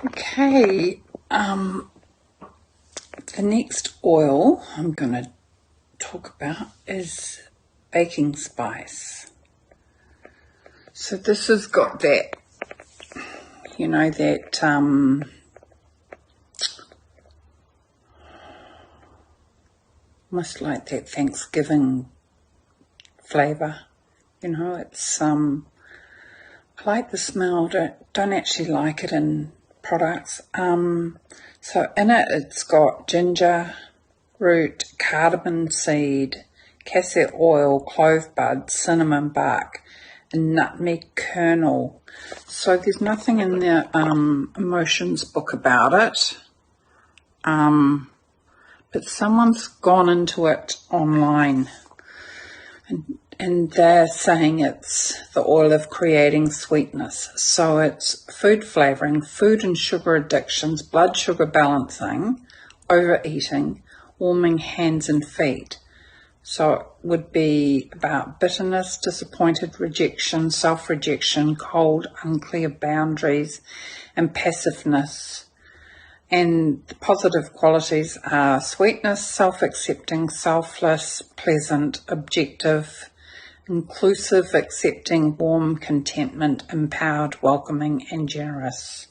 Okay, the next oil I'm going to talk about is baking spice. So this has got that, you know, that almost like that Thanksgiving flavour. You know, it's I like the smell, don't actually like it in products. So in it, it's got ginger root, cardamom seed, cassia oil, clove bud, cinnamon bark, and nutmeg kernel. So there's nothing in the emotions book about it, but someone's gone into it online, and they're saying it's the oil of creating sweetness. So it's food flavouring, food and sugar addictions, blood sugar balancing, overeating, warming hands and feet. So it would be about bitterness, disappointed, rejection, self-rejection, cold, unclear boundaries, and passiveness. And the positive qualities are sweetness, self-accepting, selfless, pleasant, objective, inclusive, accepting, warm, contentment, empowered, welcoming, and generous.